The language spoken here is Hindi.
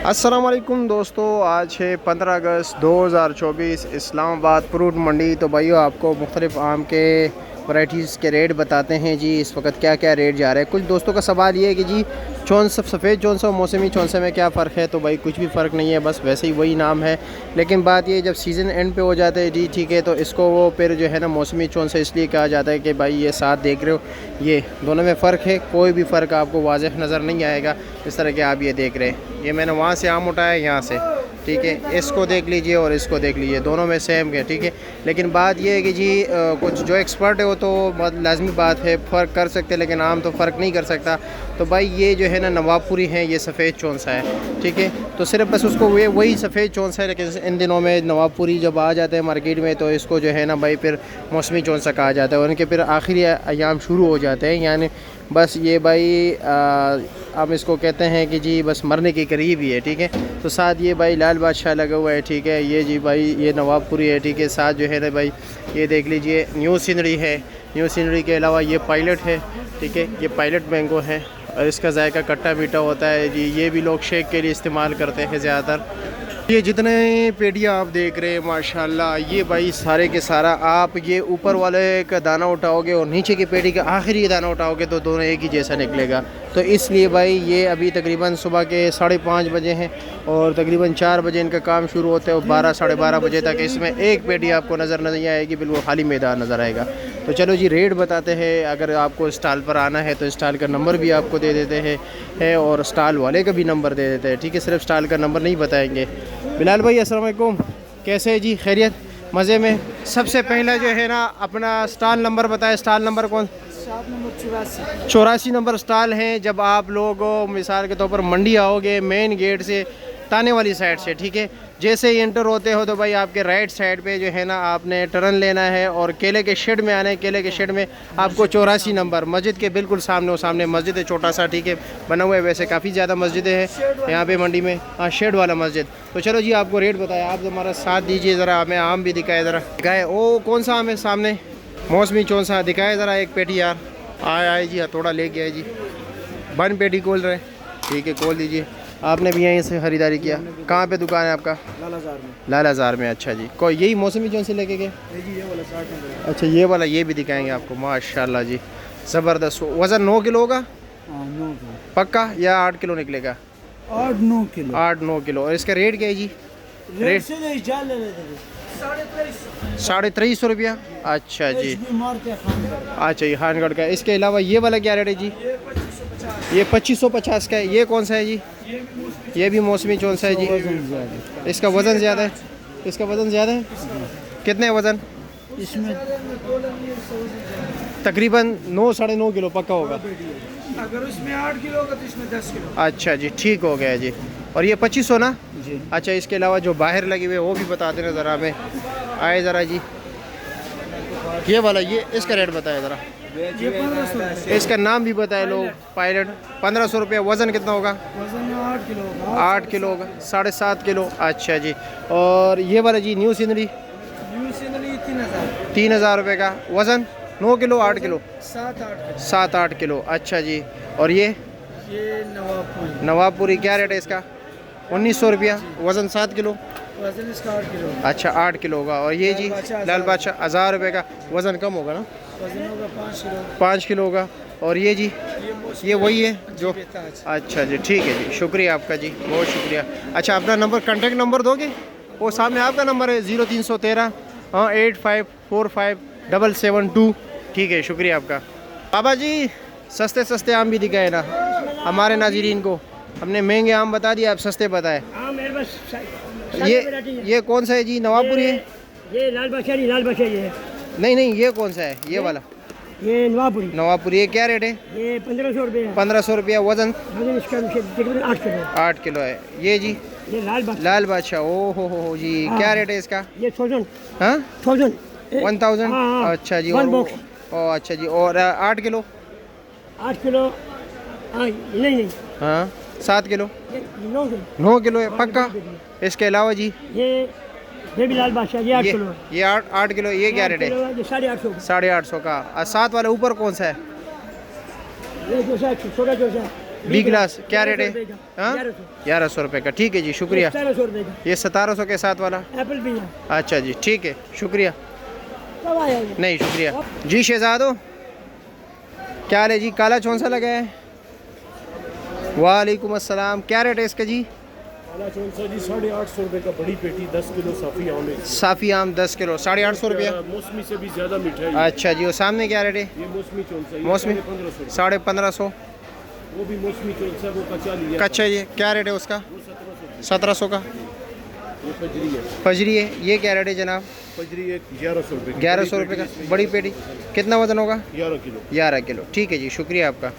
अस्सलाम वालेकुम दोस्तों, आज है 15 अगस्त 2024। इस्लामाबाद फ्रूट मंडी। तो भाइयों, आपको मुख्तलिफ़ आम के वैराइटीज़ के रेट बताते हैं जी। इस वक्त क्या क्या रेट जा रहे हैं। कुछ दोस्तों का सवाल ये है कि जी चौंसा सफ़ेद चौंसा और मौसमी चौंसा में क्या फ़र्क है। तो भाई कुछ भी फ़र्क नहीं है, बस वैसे ही वही नाम है। लेकिन बात ये, जब सीज़न एंड पे हो जाता है जी, ठीक है, तो इसको वो फिर जो है ना मौसमी चौंसा इसलिए कहा जाता है कि भाई ये साथ देख रहे हो, ये दोनों में फ़र्क है। कोई भी फ़र्क आपको वाज़ेह नज़र नहीं आएगा इस तरह के आप ये देख रहे हैं। ये मैंने वहाँ से आम उठाया, यहाँ से, ठीक है। इसको देख लीजिए और इसको देख लीजिए, दोनों में सेम है, ठीक है। लेकिन बात ये है कि जी कुछ जो एक्सपर्ट है वो तो लाजमी बात है, फ़र्क कर सकते हैं, लेकिन आम तो फ़र्क नहीं कर सकता। तो भाई ये जो है ना नवाबपुरी है, ये सफ़ेद चौंसा है, ठीक है। तो सिर्फ बस उसको वही सफ़ेद चौंसा है, लेकिन इन दिनों में नवाबपुरी जब आ जाते हैं मार्केट में तो इसको जो है ना भाई फिर मौसमी चौंसा कहा जाता है। और उनके फिर आखिरी अयाम शुरू हो जाते हैं, यानी बस ये भाई अब इसको कहते हैं कि जी बस मरने के करीब ही है, ठीक है। तो साथ ये भाई लाल बादशाह लगा हुआ है, ठीक है। ये जी भाई ये नवाबपुरी है, ठीक है। साथ जो है ना भाई ये देख लीजिए न्यू सीनरी है। न्यू सीनरी के अलावा ये पायलट है, ठीक है। ये पायलट मैंगो है और इसका जायका खट्टा मीठा होता है जी। ये भी लोग शेक के लिए इस्तेमाल करते हैं ज़्यादातर। ये जितने पेटियाँ आप देख रहे हैं माशाल्लाह, ये भाई सारे के सारा आप ये ऊपर वाले का दाना उठाओगे और नीचे की पेटी का आखिरी दाना उठाओगे तो दोनों एक ही जैसा निकलेगा। तो इसलिए भाई ये अभी तकरीबन सुबह के 5:30 बजे हैं और तकरीबन 4 बजे इनका काम शुरू होता है और 12 साढ़े 12 बजे तक इसमें एक पेटी आपको नज़र नहीं आएगी, बिल्कुल खाली मैदान नज़र आएगा। तो चलो जी रेट बताते हैं। अगर आपको स्टॉल पर आना है तो स्टॉल का नंबर भी आपको दे देते हैं और स्टॉल वाले का भी नंबर दे देते हैं, ठीक है। सिर्फ स्टॉल का नंबर नहीं बताएंगे। बिलाल भाई अस्सलाम वालेकुम, कैसे है जी? खैरियत, मज़े में? सबसे पहला जो है ना अपना स्टॉल नंबर बताएं। स्टॉल नंबर कौन? शॉप नंबर 84 नंबर स्टॉल है। जब आप लोग मिसाल के तौर पर मंडी आओगे मेन गेट से ताने वाली साइड से, ठीक है, जैसे ही एंटर होते हो तो भाई आपके राइट साइड पे जो है ना आपने टर्न लेना है और केले के शेड में आना है। केले के शेड में आपको 84 नंबर मस्जिद के बिल्कुल सामने, वो सामने मस्जिद है छोटा सा, ठीक है, बना हुआ है। वैसे काफ़ी ज़्यादा मस्जिदें हैं यहाँ पे मंडी में। हाँ, शेड वाला मस्जिद। तो चलो जी आपको रेट बताया, आप हमारा साथ दीजिए ज़रा, हमें आम भी दिखाए ज़रा। दिखाए ओ कौन सा आम है सामने? मौसमी चौंसा दिखाए ज़रा एक पेटी यार। आए जी, थोड़ा ले गया जी। बन पेटी खोल रहे, ठीक है, खोल दीजिए। आपने भी यहीं से ख़रीदारी किया? कहाँ पे दुकान है आपका? लाल हज़ार में। अच्छा जी, कोई यही मौसमी चौंसे लेके गए? अच्छा ये वाला, ये भी दिखाएंगे आपको माशाल्लाह जी, ज़बरदस्त। वज़न 9 किलो होगा? 9 पक्का या 8 किलो निकलेगा? 8-9 किलो। 8-9 किलो। और इसका रेट क्या है जी? रेट 2350 रुपया। अच्छा जी, अच्छा ये खानगढ़ का। इसके अलावा ये वाला क्या रेट है जी? ये 2550 का है। ये कौन सा है जी? ये भी मौसमी चौंसा है जी। इसका वज़न ज़्यादा है? इसका वज़न ज़्यादा है? कितने वज़न इसमें? तकरीबन 9 साढ़े 9 किलो पक्का होगा। अगर उसमें 8 किलो होगा तो इसमें 10 किलो। अच्छा जी, ठीक हो गया जी। और ये 2500 ना जी। अच्छा, इसके अलावा जो बाहर लगे हुए वो भी बता देना ज़रा हमें। आए ज़रा जी, ये वाला, ये इसका रेट बताए ज़रा। ये 1500। इसका नाम भी बताए लोग। पायलट 1500 रुपये। वज़न कितना होगा? वजन 8 किलो होगा। 8 किलो होगा, 7.5 किलो। अच्छा जी। और ये वाला जी न्यू सीनरी? New scenery 3000। 3000 रुपये का। वज़न 9 किलो 8 किलो? 7-8 किलो। 7-8 किलो। अच्छा जी। और ये नवाबपुरी। नवाबपुरी क्या रेट है इसका? 1900 रुपया। वज़न 7 किलो? वजन इसका 8 किलो। अच्छा 8 किलो होगा। और ये जी लाल बादशाह 1000 रुपये का। वज़न कम होगा ना? वजन होगा 5 किलो। 5 किलो होगा। और ये जी ये वही है जो? बेताज। अच्छा जी, ठीक है जी, शुक्रिया आपका जी, बहुत शुक्रिया। अच्छा अपना नंबर, कॉन्टेक्ट नंबर दोगे? वो सामने आपका नंबर है 0313 85457772। ठीक है, शुक्रिया आपका। बाबा जी सस्ते सस्ते आम भी दिखाए ना हमारे नाज़रीन को। हमने महंगे आम बता दिए, आप सस्ते बताए। ये कौन सा है जी? नवाबपुरी है? ये लाल बादशाह ये। नहीं, ये कौन सा है? ये वाला ये नवाबपुरी। नवाबपुरी। ये क्या रेट है? ये 1500 रुपये। 1500 रुपया। वज़न? वजन इसका तकरीबन 8 किलो। 8 किलो है। ये जी ये लाल बादशाह। ओ हो जी, क्या रेट है इसका? ये 1000। हाँ 1000। 1000। अच्छा जी। One box. अच्छा जी। और 8 किलो? 8 किलो। हाँ नहीं। हाँ 7 किलो? 9 किलो। 9 किलो है पक्का। इसके अलावा जी ये भी लाल बादशाह, ये 8 किलो। ये 8 किलो। ये क्या रेट है? 850 850 का। और 7 वाला ऊपर कौन सा है? ये जो सा छोटा जो सा बी ग्लास क्या रेट है? 1100 हाँ, 1100 1100 रुपये का। ठीक है जी, शुक्रिया। 1700 रुपये का ये 1700 के साथ वाला? एप्पल भी है। अच्छा जी, ठीक है, शुक्रिया। कब आया ये? नहीं शुक्रिया जी। शहजादो क्या हाल है जी? काला चौन सा लगा है? वालेकुम अस्सलाम। क्या रेट है इसका जी? काला चौंसा जी 850 रुपये का, बड़ी पेटी 10 किलो साफ़ी आम है। साफ़ी आम 10 किलो 850 रुपया। मौसमी से भी ज़्यादा मीठा है। अच्छा जी, और सामने क्या रेट है? ये मौसमी चौंसा, मौसमी 1550। 1550। वो भी मौसमी चौंसा, वो कच्चा लिया। कच्चा ये क्या रेट है उसका? वो 1700। 1700 का। ये फजरी है। फजरी है, ये क्या रेट है जनाब? फजरी है 1100 रुपये। 1100 रुपये का। बड़ी पेटी कितना वजन होगा? 11 किलो। 11 किलो। ठीक है जी, शुक्रिया आपका।